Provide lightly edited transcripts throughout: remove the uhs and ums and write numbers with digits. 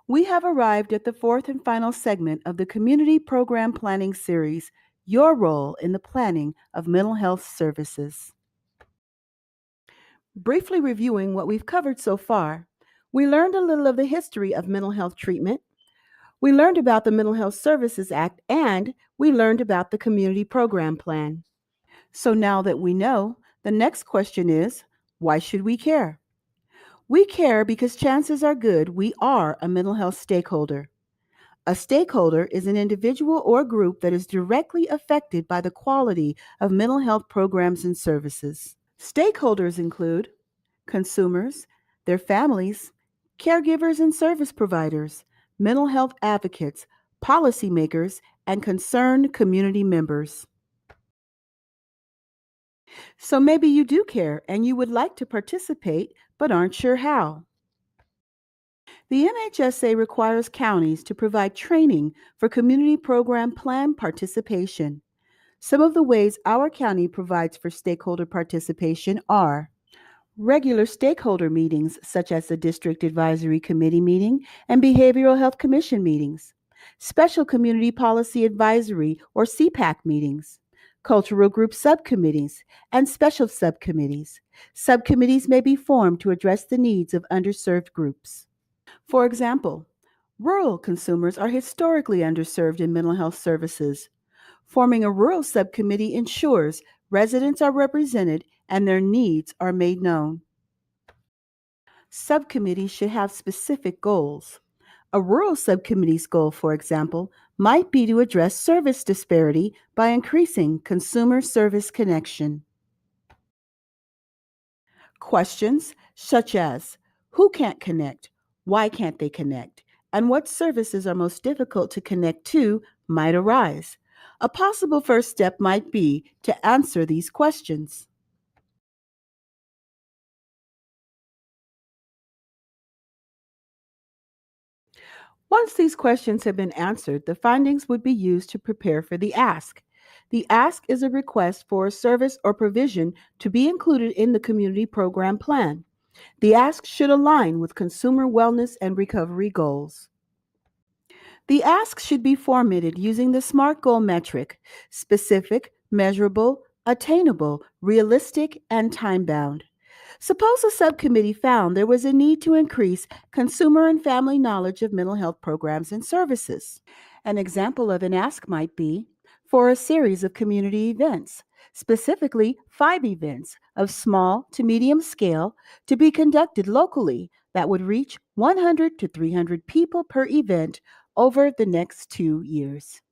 We have arrived at the fourth and final segment of the Community Program Planning Series, Your Role in the Planning of Mental Health Services. Briefly reviewing what we've covered so far, we learned a little of the history of mental health treatment, we learned about the Mental Health Services Act, and we learned about the Community Program Plan. So now that we know, the next question is, why should we care? We care because chances are good we are a mental health stakeholder. A stakeholder is an individual or group that is directly affected by the quality of mental health programs and services. Stakeholders include consumers, their families, caregivers and service providers, mental health advocates, policymakers, and concerned community members. So maybe you do care and you would like to participate but aren't sure how. The MHSA requires counties to provide training for community program plan participation. Some of the ways our county provides for stakeholder participation are regular stakeholder meetings, such as the District Advisory Committee meeting and Behavioral Health Commission meetings, special Community Policy Advisory or CPAC meetings, cultural group subcommittees, and special subcommittees. Subcommittees may be formed to address the needs of underserved groups. For example, rural consumers are historically underserved in mental health services. Forming a rural subcommittee ensures residents are represented and their needs are made known. Subcommittees should have specific goals. A rural subcommittee's goal, for example, might be to address service disparity by increasing consumer service connection. Questions such as who can't connect, why can't they connect, and what services are most difficult to connect to might arise. A possible first step might be to answer these questions. Once these questions have been answered, the findings would be used to prepare for the ask. The ask is a request for a service or provision to be included in the community program plan. The ask should align with consumer wellness and recovery goals. The ask should be formatted using the SMART goal metric: specific, measurable, attainable, realistic, and time bound. Suppose a subcommittee found there was a need to increase consumer and family knowledge of mental health programs and services. An example of an ask might be for a series of community events, specifically 5 events of small to medium scale to be conducted locally that would reach 100 to 300 people per event over the next 2 years.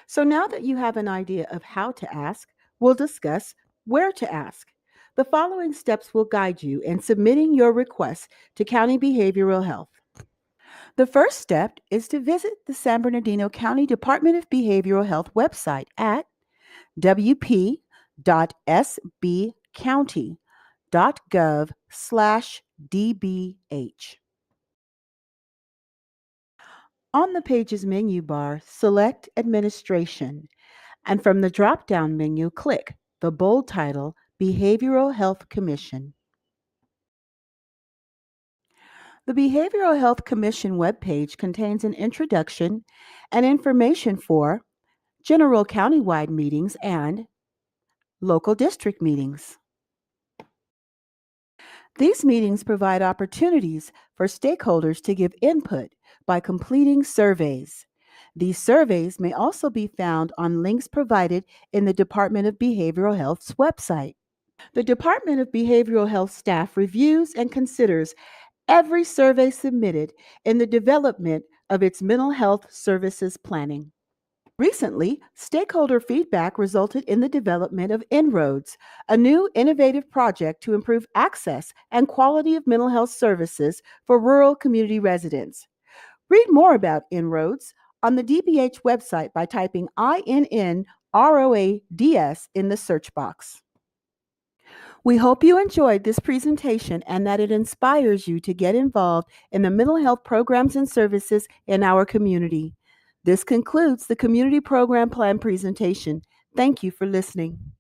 So now that you have an idea of how to ask, we'll discuss where to ask. The following steps will guide you in submitting your request to County Behavioral Health. The first step is to visit the San Bernardino County Department of Behavioral Health website at wp.sbcounty.gov/dbh. On the page's menu bar, select Administration, and from the drop-down menu, click the bold title, Behavioral Health Commission. The Behavioral Health Commission webpage contains an introduction and information for general countywide meetings and local district meetings. These meetings provide opportunities for stakeholders to give input by completing surveys. These surveys may also be found on links provided in the Department of Behavioral Health's website. The Department of Behavioral Health staff reviews and considers every survey submitted in the development of its mental health services planning. Recently, stakeholder feedback resulted in the development of Inroads, a new innovative project to improve access and quality of mental health services for rural community residents. Read more about Inroads on the DBH website by typing INNROADS in the search box. We hope you enjoyed this presentation and that it inspires you to get involved in the mental health programs and services in our community. This concludes the Community Program Plan presentation. Thank you for listening.